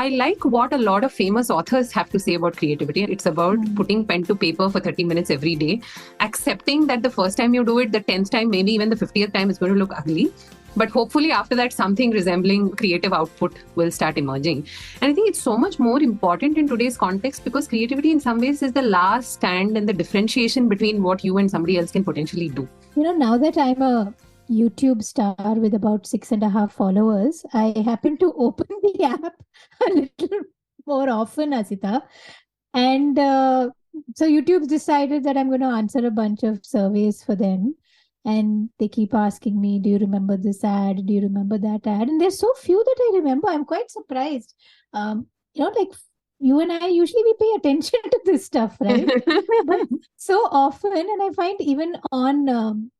I like what a lot of famous authors have to say about creativity. It's about putting pen to paper for 30 minutes every day, accepting that the first time you do it, the 10th time, maybe even the 50th time is going to look ugly. But hopefully after that, something resembling creative output will start emerging. And I think it's so much more important in today's context because creativity in some ways is the last stand and the differentiation between what you and somebody else can potentially do. Now that I'm a YouTube star with about 6.5 followers, I happen to open the app a little more often, Hasita. And so YouTube's decided that I'm going to answer a bunch of surveys for them. And they keep asking me, do you remember this ad? Do you remember that ad? And there's so few that I remember. I'm quite surprised. Like you and I, usually we pay attention to this stuff, right? But so often, and I find even on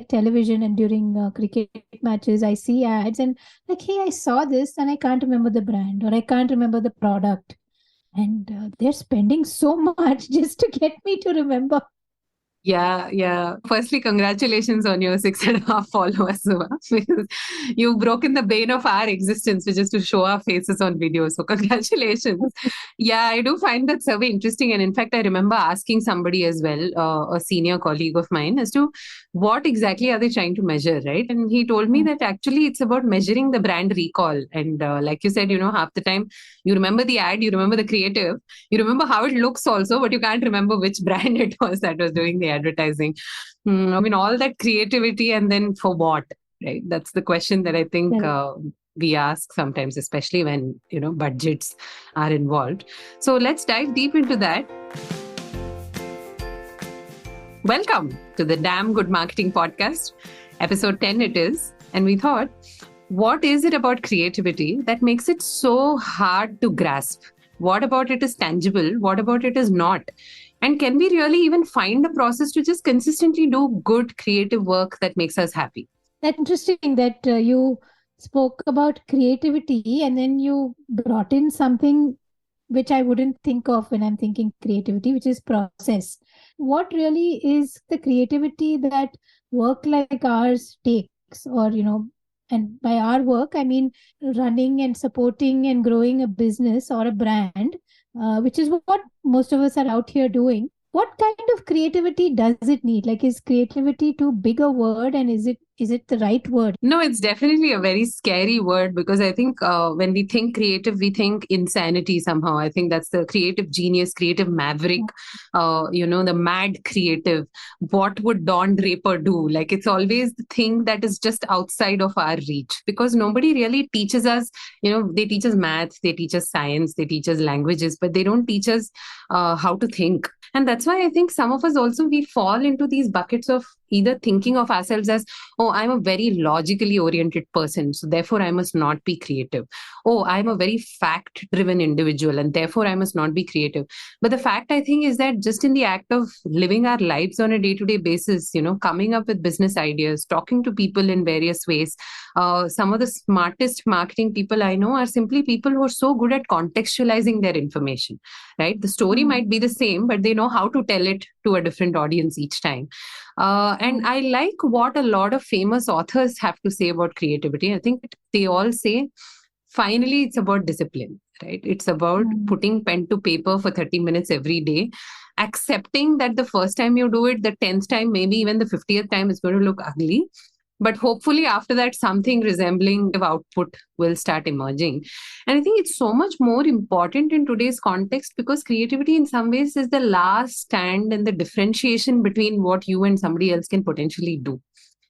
television and during cricket matches, I see ads and like, hey, I saw this and I can't remember the brand or I can't remember the product. And they're spending so much just to get me to remember. Yeah. Firstly, congratulations on your 6.5 followers, Subha, because you've broken the bane of our existence, which is to show our faces on video. So congratulations. Yeah, I do find that survey interesting. And in fact, I remember asking somebody as well, a senior colleague of mine, as to what exactly are they trying to measure, right? And he told me that actually it's about measuring the brand recall. And like you said, half the time you remember the ad, you remember the creative, you remember how it looks also, but you can't remember which brand it was that was doing the advertising. All that creativity, and then for what, right? That's the question that I think we ask sometimes, especially when, budgets are involved. So let's dive deep into that. Welcome to the Damn Good Marketing Podcast. Episode 10 it is. And we thought, what is it about creativity that makes it so hard to grasp? What about it is tangible? What about it is not? And can we really even find a process to just consistently do good creative work that makes us happy? That's interesting that you spoke about creativity and then you brought in something which I wouldn't think of when I'm thinking creativity, which is process. What really is the creativity that work like ours takes? Or, and by our work, I mean running and supporting and growing a business or a brand, which is what most of us are out here doing. What kind of creativity does it need? Like, is creativity too big a word, and is it the right word? No, it's definitely a very scary word because I think when we think creative, we think insanity somehow. I think that's the creative genius, creative maverick, the mad creative. What would Don Draper do? Like, it's always the thing that is just outside of our reach because nobody really teaches us, they teach us math, they teach us science, they teach us languages, but they don't teach us how to think. And that's why I think some of us also, we fall into these buckets of either thinking of ourselves as, oh, I'm a very logically oriented person, so therefore I must not be creative. Oh, I'm a very fact-driven individual, and therefore I must not be creative. But the fact, I think, is that just in the act of living our lives on a day-to-day basis, coming up with business ideas, talking to people in various ways, some of the smartest marketing people I know are simply people who are so good at contextualizing their information, right? The story might be the same, but they know how to tell it to a different audience each time. And I like what a lot of famous authors have to say about creativity. I think they all say, finally, it's about discipline, right? It's about putting pen to paper for 30 minutes every day, accepting that the first time you do it, the 10th time, maybe even the 50th time is going to look ugly. But hopefully after that, something resembling output will start emerging. And I think it's so much more important in today's context because creativity in some ways is the last stand and the differentiation between what you and somebody else can potentially do.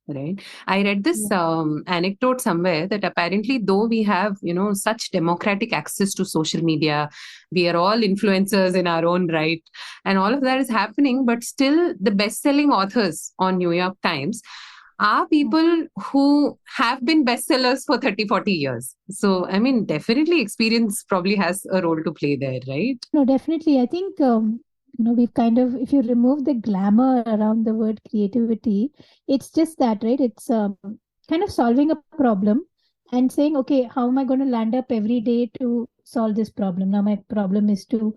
Right. I read this anecdote somewhere that apparently, though we have, such democratic access to social media, we are all influencers in our own right, and all of that is happening, but still the best-selling authors on New York Times are people who have been bestsellers for 30, 40 years. So, definitely experience probably has a role to play there, right? No, definitely. I think, we've kind of, if you remove the glamour around the word creativity, it's just that, right? It's kind of solving a problem and saying, okay, how am I going to land up every day to solve this problem? Now, my problem is to,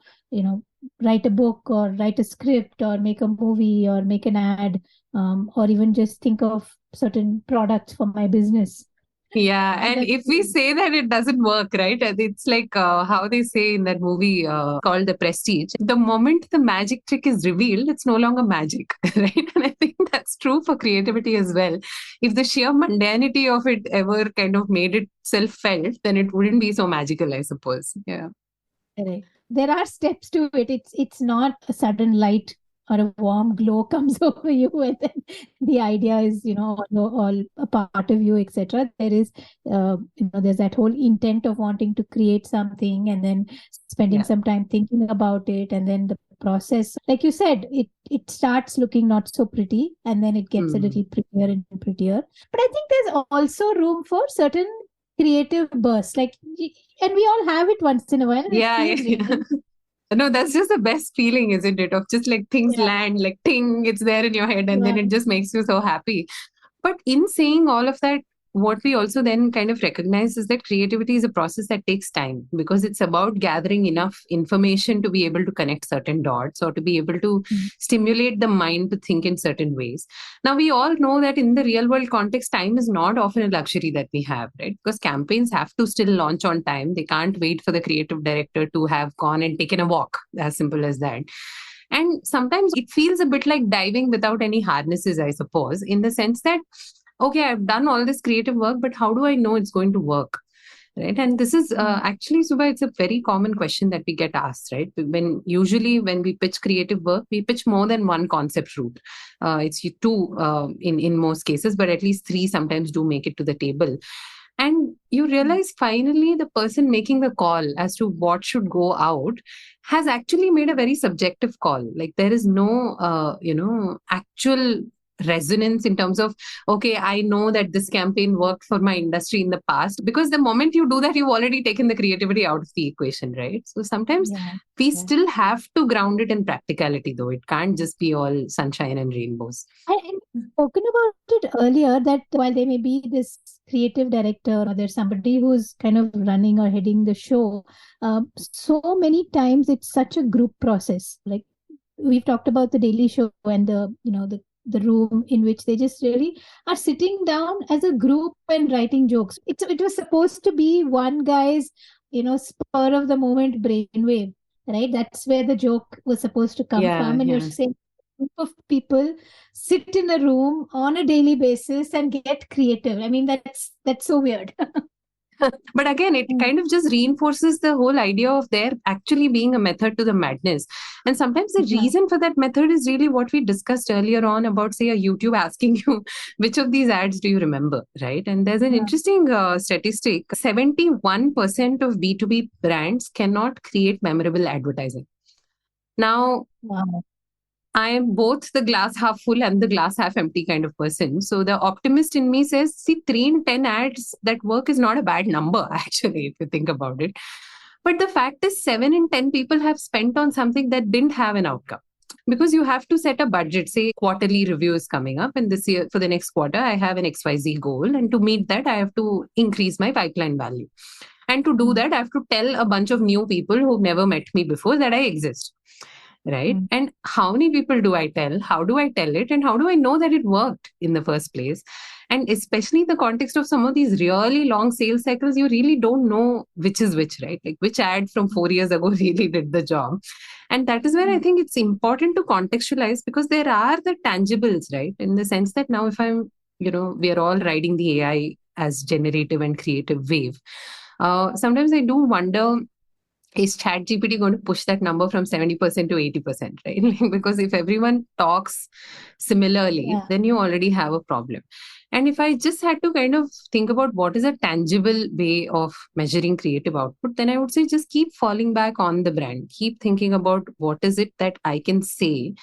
write a book or write a script or make a movie or make an ad or even just think of certain products for my business. Yeah, and That's if we say that it doesn't work, right? It's like how they say in that movie called The Prestige. The moment the magic trick is revealed, it's no longer magic, right? And I think that's true for creativity as well. If the sheer mundanity of it ever kind of made itself felt, then it wouldn't be so magical, I suppose. Yeah. correct. There are steps to it. It's not a sudden light or a warm glow comes over you, and then the idea is, all a part of you, etc. There is, there's that whole intent of wanting to create something, and then spending Yeah. some time thinking about it, and then the process, like you said, it starts looking not so pretty, and then it gets a Mm. little prettier and prettier. But I think there's also room for certain creative bursts, and we all have it once in a while, and it Yeah, feels yeah. really, No, that's just the best feeling, isn't it? Of just like things yeah, land, like ting, it's there in your head, and then yeah. it just makes you so happy. But in saying all of that, what we also then kind of recognize is that creativity is a process that takes time because it's about gathering enough information to be able to connect certain dots or to be able to Mm. stimulate the mind to think in certain ways. Now, we all know that in the real world context, time is not often a luxury that we have, right? Because campaigns have to still launch on time. They can't wait for the creative director to have gone and taken a walk, as simple as that. And sometimes it feels a bit like diving without any harnesses, I suppose, in the sense that, okay, I've done all this creative work, but how do I know it's going to work? Right. And this is actually, Subha, it's a very common question that we get asked, right? When we pitch creative work, we pitch more than one concept route. It's two in most cases, but at least three sometimes do make it to the table. And you realize finally the person making the call as to what should go out has actually made a very subjective call. Like there is no, actual resonance in terms of, okay, I know that this campaign worked for my industry in the past, because the moment you do that, you've already taken the creativity out of the equation, right? So sometimes Yeah, we yeah. still have to ground it in practicality, though. It can't just be all sunshine and rainbows. And spoken about it earlier that while there may be this creative director or there's somebody who's kind of running or heading the show, so many times it's such a group process. Like we've talked about the Daily Show and the room in which they just really are sitting down as a group and writing jokes. It was supposed to be one guy's spur of the moment brainwave, right? That's where the joke was supposed to come Yeah, from, and you're yeah. saying group of people sit in a room on a daily basis and get creative. I mean, that's so weird. But again, it Mm. kind of just reinforces the whole idea of there actually being a method to the madness. And sometimes the Yeah. reason for that method is really what we discussed earlier on about, say, a YouTube asking you, which of these ads do you remember, right? And there's an Yeah. interesting statistic: 71% of B2B brands cannot create memorable advertising. Now, Wow. I am both the glass half full and the glass half empty kind of person. So the optimist in me says, see, 3 in 10 ads that work is not a bad number, actually, if you think about it. But the fact is, 7 in 10 people have spent on something that didn't have an outcome. Because you have to set a budget, say quarterly review is coming up, and this year for the next quarter, I have an XYZ goal. And to meet that, I have to increase my pipeline value. And to do Mm. that, I have to tell a bunch of new people who've never met me before that I exist, right? Mm. And how many people do I tell? How do I tell it? And how do I know that it worked in the first place? And especially in the context of some of these really long sales cycles, you really don't know which is which, right? Like which ad from 4 years ago really did the job. And that is where I think it's important to contextualize, because there are the tangibles, right? In the sense that now if we are all riding the AI as generative and creative wave. Sometimes I do wonder, is ChatGPT going to push that number from 70% to 80%, right? Because if everyone talks similarly, Yeah. then you already have a problem. And if I just had to kind of think about what is a tangible way of measuring creative output, then I would say just keep falling back on the brand. Keep thinking about what is it that I can say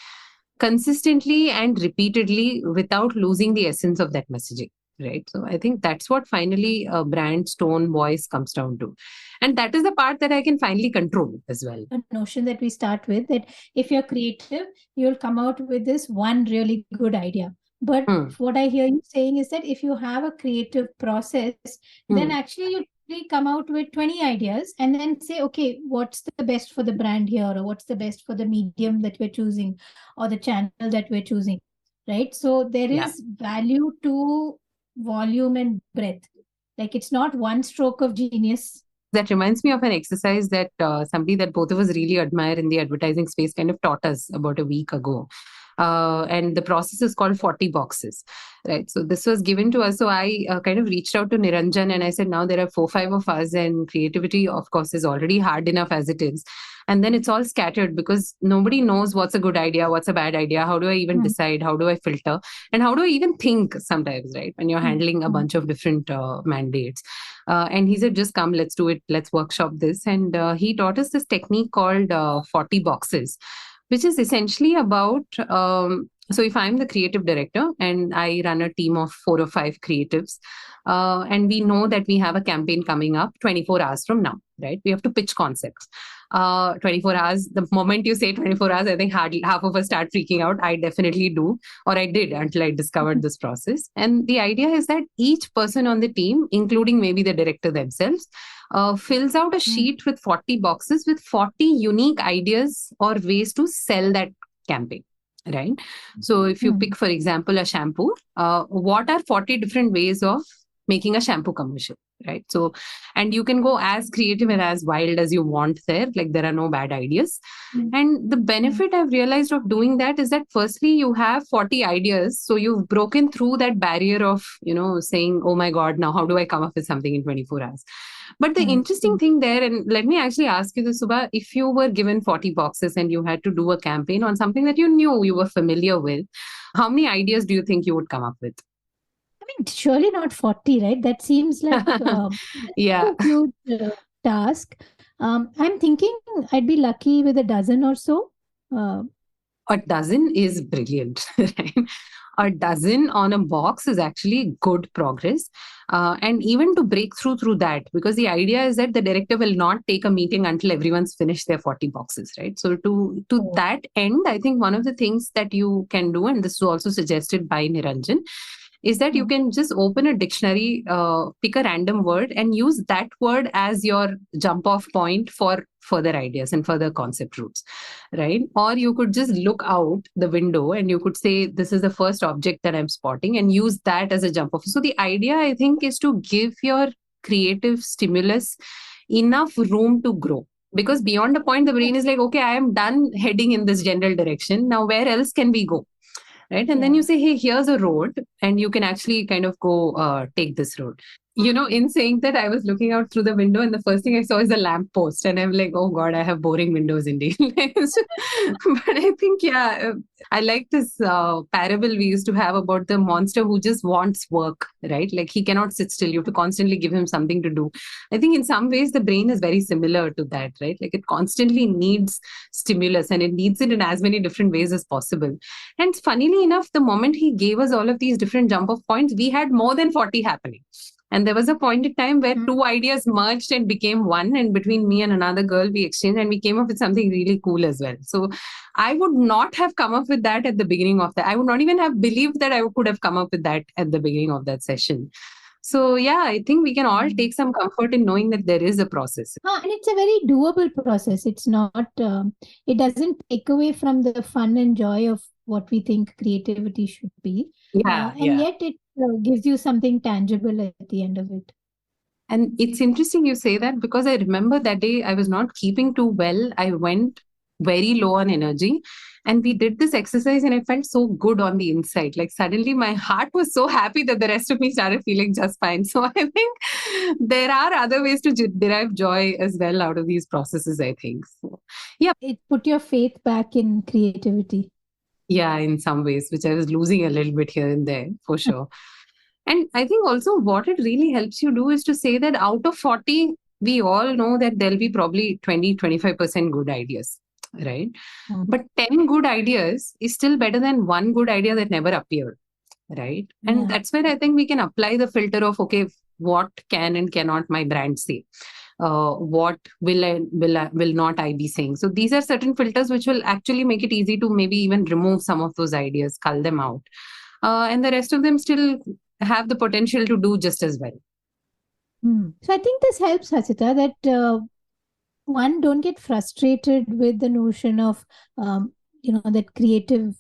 consistently and repeatedly without losing the essence of that messaging, right? So I think that's what finally a brand's tone voice comes down to, and that is the part that I can finally control as well. A notion that we start with, that if you're creative, you'll come out with this one really good idea. But Hmm. what I hear you saying is that if you have a creative process, then Hmm. actually you really come out with 20 ideas and then say, okay, what's the best for the brand here, or what's the best for the medium that we're choosing, or the channel that we're choosing, right? So there Yeah. is value to volume and breadth. Like it's not one stroke of genius. That reminds me of an exercise that somebody that both of us really admire in the advertising space kind of taught us about a week ago. And the process is called 40 boxes, right? So this was given to us. So I kind of reached out to Niranjan and I said, now there are 4, 5 of us, and creativity, of course, is already hard enough as it is. And then it's all scattered because nobody knows what's a good idea, what's a bad idea. How do I even decide? How do I filter? And how do I even think sometimes, right? When you're handling a bunch of different mandates. And he said, just come, let's do it. Let's workshop this. And he taught us this technique called 40 boxes, which is essentially about so if I'm the creative director and I run a team of 4 or 5 creatives, and we know that we have a campaign coming up 24 hours from now, right? We have to pitch concepts. 24 hours, the moment you say 24 hours, I think hardly half of us start freaking out. I definitely do, or I did until I discovered this process. And the idea is that each person on the team, including maybe the director themselves, fills out a sheet with 40 boxes with 40 unique ideas or ways to sell that campaign, right? So if you pick, for example, a shampoo, what are 40 different ways of making a shampoo commercial, right? So, and you can go as creative and as wild as you want there. Like there are no bad ideas. And the benefit I've realized of doing that is that firstly, you have 40 ideas. So you've broken through that barrier of, saying, oh my God, now how do I come up with something in 24 hours? But the interesting thing there, and let me actually ask you this, Subha, if you were given 40 boxes and you had to do a campaign on something that you knew you were familiar with, how many ideas do you think you would come up with? I mean, surely not 40, right? That seems like Yeah. a huge task. I'm thinking I'd be lucky with a dozen or so. A dozen is brilliant, right? A dozen on a box is actually good progress. And even to break through that, because the idea is that the director will not take a meeting until everyone's finished their 40 boxes, right? So to that end, I think one of the things that you can do, and this was also suggested by Niranjan, is that you can just open a dictionary, pick a random word and use that word as your jump off point for further ideas and further concept roots, right? Or you could just look out the window and you could say, this is the first object that I'm spotting, and use that as a jump off. So the idea, I think, is to give your creative stimulus enough room to grow. Because beyond a point, the brain is like, okay, I am done heading in this general direction. Now, where else can we go? Right. And then you say, hey, here's a road, and you can actually kind of go take this road. In saying that, I was looking out through the window and the first thing I saw is a lamp post. And I'm like, oh God, I have boring windows indeed. But I think, I like this parable we used to have about the monster who just wants work, right? Like he cannot sit still. You have to constantly give him something to do. I think in some ways the brain is very similar to that, right? Like it constantly needs stimulus and it needs it in as many different ways as possible. And funnily enough, the moment he gave us all of these different jump off points, we had more than 40 happening. And there was a point in time where 2 ideas merged and became one. And between me and another girl, we exchanged and we came up with something really cool as well. So I would not have come up with that at the beginning of that. I would not even have believed that I could have come up with that at the beginning of that session. So I think we can all take some comfort in knowing that there is a process. And it's a very doable process. It's not, it doesn't take away from the fun and joy of what we think creativity should be. Yet it gives you something tangible at the end of it. And it's interesting you say that, because I remember that day I was not keeping too well. I went very low on energy. And we did this exercise and I felt so good on the inside. Like suddenly my heart was so happy that the rest of me started feeling just fine. So I think there are other ways to derive joy as well out of these processes, I think. So, it put your faith back in creativity. Yeah, in some ways, which I was losing a little bit here and there, for sure. And I think also what it really helps you do is to say that out of 40, we all know that there'll be probably 20-25% good ideas, right? But 10 good ideas is still better than one good idea that never appeared, right? And that's where I think we can apply the filter of, okay, what can and cannot my brand say? What will not I be saying? So these are certain filters which will actually make it easy to maybe even remove some of those ideas, cull them out. And the rest of them still have the potential to do just as well. So I think this helps, Hasita, that one, don't get frustrated with the notion of, that creative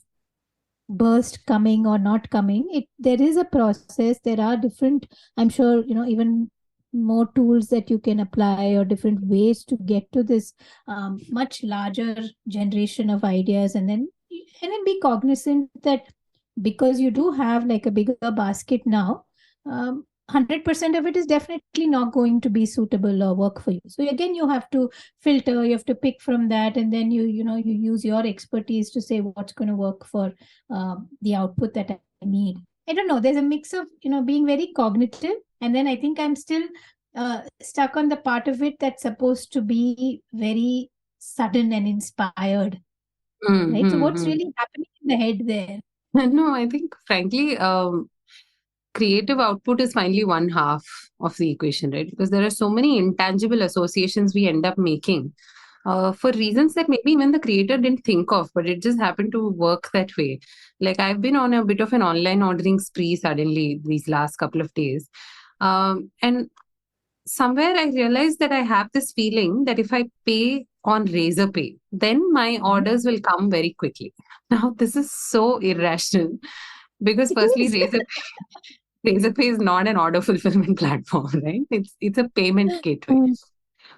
burst coming or not coming. There is a process. There are different, I'm sure, even more tools that you can apply, or different ways to get to this much larger generation of ideas. And then be cognizant that because you do have like a bigger basket now, 100% of it is definitely not going to be suitable or work for you. So again, you have to filter, you have to pick from that, and then you use your expertise to say what's going to work for the output that I need. I don't know. There's a mix of being very cognitive, and then I think I'm still stuck on the part of it that's supposed to be very sudden and inspired, right? So what's really happening in the head there? No, I think frankly, creative output is finally one half of the equation, right? Because there are so many intangible associations we end up making for reasons that maybe even the creator didn't think of, but it just happened to work that way. Like I've been on a bit of an online ordering spree suddenly these last couple of days. And somewhere I realized that I have this feeling that if I pay on Razorpay, then my orders will come very quickly. Now, this is so irrational because firstly, Razorpay is not an order fulfillment platform, right? It's a payment gateway.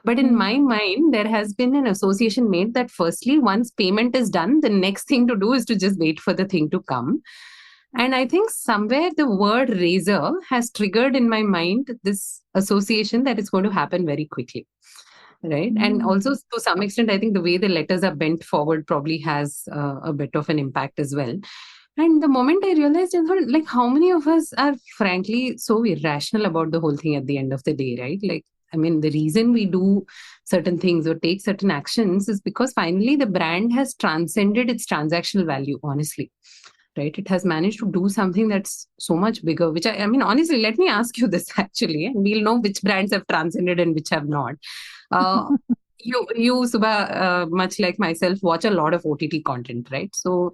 But in my mind, there has been an association made that firstly, once payment is done, the next thing to do is to just wait for the thing to come. And I think somewhere the word razor has triggered in my mind this association that it's going to happen very quickly. Right. And also to some extent, I think the way the letters are bent forward probably has a bit of an impact as well. And the moment I realized, I thought, like, how many of us are frankly so irrational about the whole thing at the end of the day, right? Like, I mean, the reason we do certain things or take certain actions is because finally the brand has transcended its transactional value, honestly. Right? It has managed to do something that's so much bigger, which I mean, honestly, let me ask you this actually, and we'll know which brands have transcended and which have not. You, Subha, much like myself, watch a lot of OTT content, right? So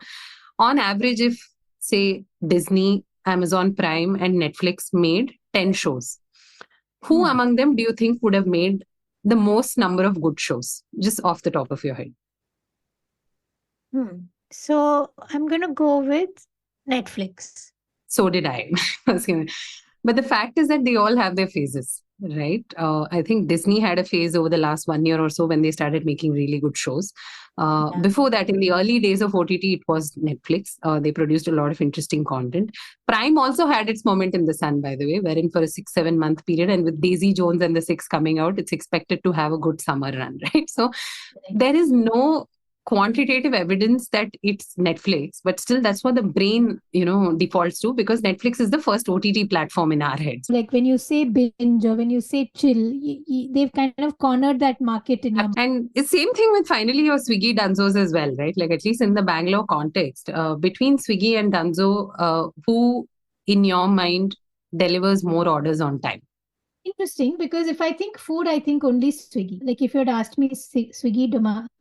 on average, if say Disney, Amazon Prime, and Netflix made 10 shows, who among them do you think would have made the most number of good shows, just off the top of your head? So I'm going to go with Netflix. So did I. But the fact is that they all have their phases, right? I think Disney had a phase over the last 1 year or so when they started making really good shows. Before that, in the early days of OTT, it was Netflix. They produced a lot of interesting content. Prime also had its moment in the sun, by the way, wherein for a 6-7 month period, and with Daisy Jones and the Six coming out, it's expected to have a good summer run, right? So there is no quantitative evidence that it's Netflix, but still that's what the brain, defaults to, because Netflix is the first OTT platform in our heads. Like when you say binge or when you say chill, they've kind of cornered that market in your mind. And the same thing with finally your Swiggy Dunzos as well, right? Like at least in the Bangalore context, between Swiggy and Dunzo, who in your mind delivers more orders on time? Interesting, because if I think food, I think only Swiggy. Like if you had asked me Swiggy,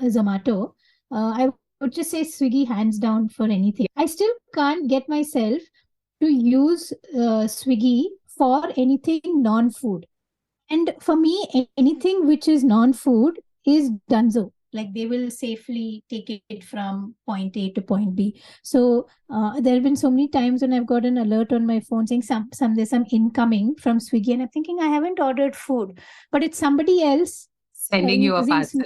Zomato, I would just say Swiggy hands down for anything. I still can't get myself to use Swiggy for anything non-food. And for me, anything which is non-food is Dunzo. Like they will safely take it from point A to point B. So there have been so many times when I've got an alert on my phone saying there's some incoming from Swiggy, and I'm thinking I haven't ordered food, but it's somebody else sending you a parcel.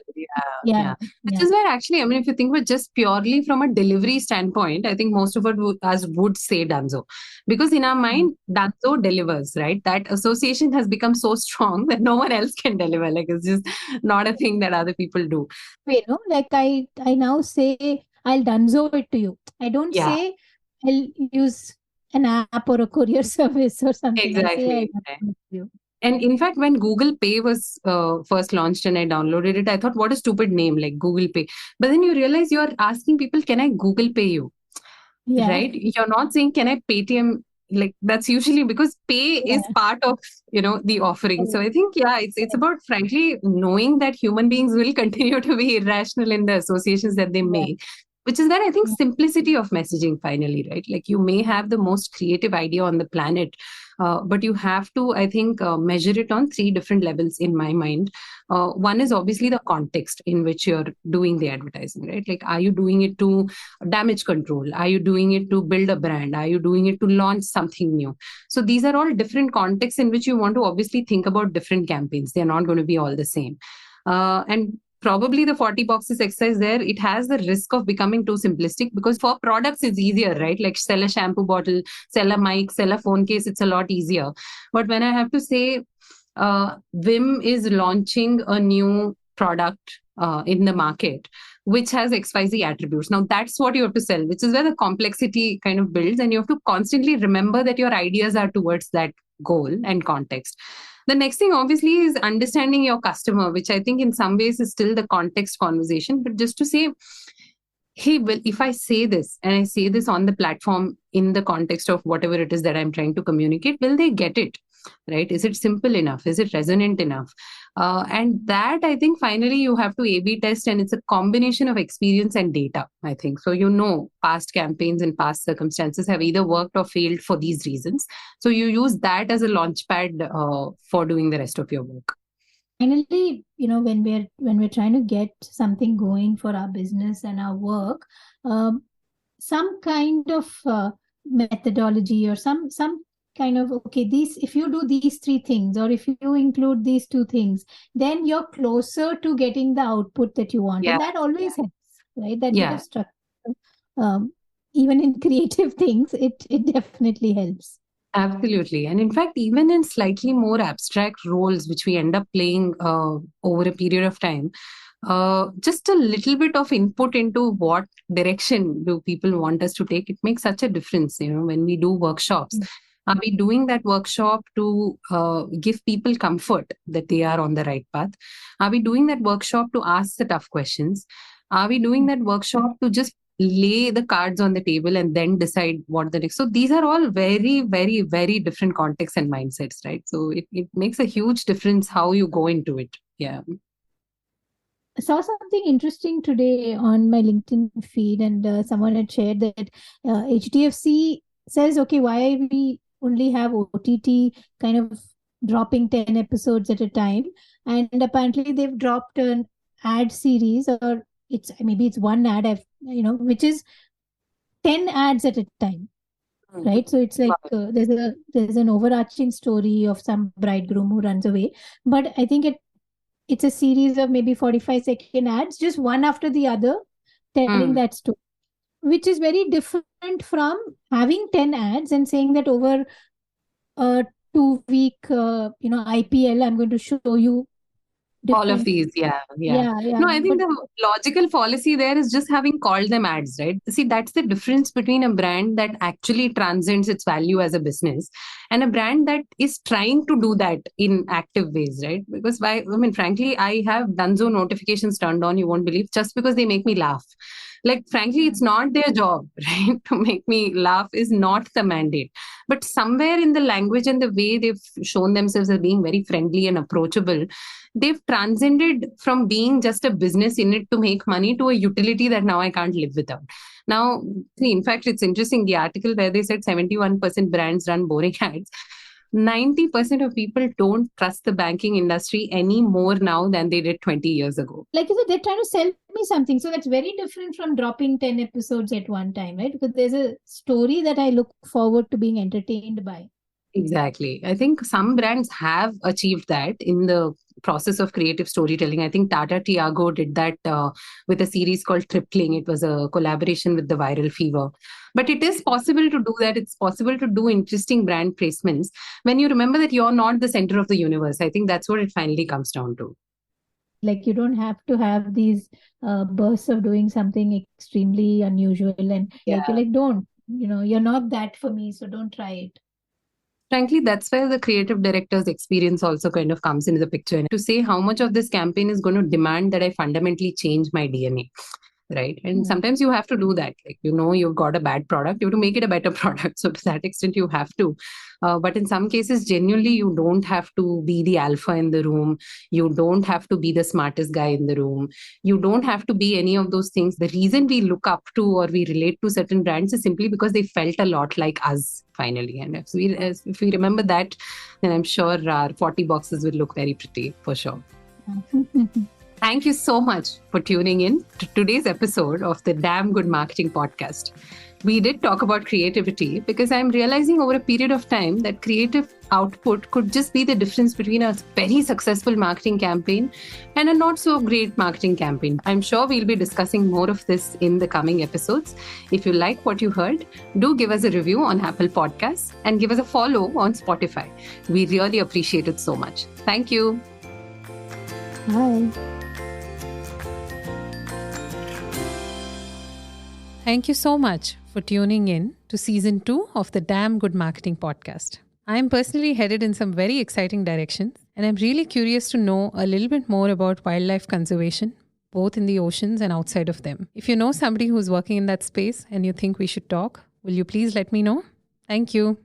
Yeah. Which is where actually, I mean, if you think about just purely from a delivery standpoint, I think most of us would say Dunzo. Because in our mind, Dunzo delivers, right? That association has become so strong that no one else can deliver. Like it's just not a thing that other people do. Like I now say, I'll Dunzo it to you. I don't say I'll use an app or a courier service or something. Exactly. And in fact, when Google Pay was first launched and I downloaded it, I thought, what a stupid name, like Google Pay. But then you realize you're asking people, can I Google Pay you? Yeah. Right? You're not saying, can I Paytm? Like that's usually because pay is part of, the offering. So I think, it's about frankly knowing that human beings will continue to be irrational in the associations that they make. Which is that I think simplicity of messaging finally, right? Like you may have the most creative idea on the planet, but you have to, I think, measure it on 3 different levels in my mind. One is obviously the context in which you're doing the advertising, right? Like, are you doing it to damage control? Are you doing it to build a brand? Are you doing it to launch something new? So these are all different contexts in which you want to obviously think about different campaigns. They're not going to be all the same. And probably the 40 boxes exercise there, it has the risk of becoming too simplistic, because for products it's easier, right? Like sell a shampoo bottle, sell a mic, sell a phone case, it's a lot easier. But when I have to say Vim is launching a new product in the market which has XYZ attributes, now that's what you have to sell, which is where the complexity kind of builds, and you have to constantly remember that your ideas are towards that goal and context. The next thing, obviously, is understanding your customer, which I think in some ways is still the context conversation. But just to say, hey, well, if I say this and I say this on the platform in the context of whatever it is that I'm trying to communicate, will they get it? Right? Is it simple enough? Is it resonant enough? And that, I think, finally, you have to A/B test, and it's a combination of experience and data, I think. So, past campaigns and past circumstances have either worked or failed for these reasons. So you use that as a launchpad for doing the rest of your work. Finally, when we're trying to get something going for our business and our work, some kind of methodology or some kind of, okay, if you do these three things, or if you include these two things, then you're closer to getting the output that you want. And that always helps, right? That bit of structure, even in creative things, it definitely helps. Absolutely. And in fact, even in slightly more abstract roles, which we end up playing over a period of time, just a little bit of input into what direction do people want us to take, it makes such a difference. When we do workshops, are we doing that workshop to give people comfort that they are on the right path? Are we doing that workshop to ask the tough questions? Are we doing that workshop to just lay the cards on the table and then decide what the next? So these are all very, very, very different contexts and mindsets, right? So it makes a huge difference how you go into it. Yeah. I saw something interesting today on my LinkedIn feed, and someone had shared that HDFC says, okay, why we only have OTT kind of dropping 10 episodes at a time. And apparently they've dropped an ad series, or maybe it's one ad, which is 10 ads at a time. Right. So it's like there's an overarching story of some bridegroom who runs away. But I think it's a series of maybe 45-second ads, just one after the other, telling that story, which is very different from having 10 ads and saying that over a 2-week, IPL, I'm going to show you all of these. Yeah. No, I think the logical policy there is just having called them ads, right? See, that's the difference between a brand that actually transcends its value as a business and a brand that is trying to do that in active ways, right? Because frankly, I have Dunzo notifications turned on, you won't believe, just because they make me laugh. Like, frankly, it's not their job, right? To make me laugh is not the mandate. But somewhere in the language and the way they've shown themselves as being very friendly and approachable, they've transcended from being just a business in it to make money to a utility that now I can't live without. Now, see, in fact, it's interesting, the article where they said 71% brands run boring ads. 90% of people don't trust the banking industry any more now than they did 20 years ago. Like you said, they're trying to sell me something. So that's very different from dropping 10 episodes at one time, right? Because there's a story that I look forward to being entertained by. Exactly. I think some brands have achieved that in the process of creative storytelling. I think Tata Tiago did that with a series called Tripling. It was a collaboration with the Viral Fever. But it is possible to do that. It's possible to do interesting brand placements when you remember that you're not the center of the universe. I think that's what it finally comes down to. Like, you don't have to have these bursts of doing something extremely unusual, and you're like, don't, you're not that for me, so don't try it. Frankly, that's where the creative director's experience also kind of comes into the picture. And to say how much of this campaign is going to demand that I fundamentally change my DNA, right? And sometimes you have to do that. Like, you've got a bad product, you have to make it a better product. So to that extent, you have to. But in some cases, genuinely, you don't have to be the alpha in the room. You don't have to be the smartest guy in the room. You don't have to be any of those things. The reason we look up to or we relate to certain brands is simply because they felt a lot like us, finally. And if we remember that, then I'm sure our 40 boxes will look very pretty, for sure. Thank you so much for tuning in to today's episode of the Damn Good Marketing Podcast. We did talk about creativity because I'm realizing over a period of time that creative output could just be the difference between a very successful marketing campaign and a not so great marketing campaign. I'm sure we'll be discussing more of this in the coming episodes. If you like what you heard, do give us a review on Apple Podcasts and give us a follow on Spotify. We really appreciate it so much. Thank you. Bye. Thank you so much for tuning in to season 2 of the Damn Good Marketing Podcast. I am personally headed in some very exciting directions, and I'm really curious to know a little bit more about wildlife conservation, both in the oceans and outside of them. If you know somebody who's working in that space and you think we should talk, will you please let me know? Thank you.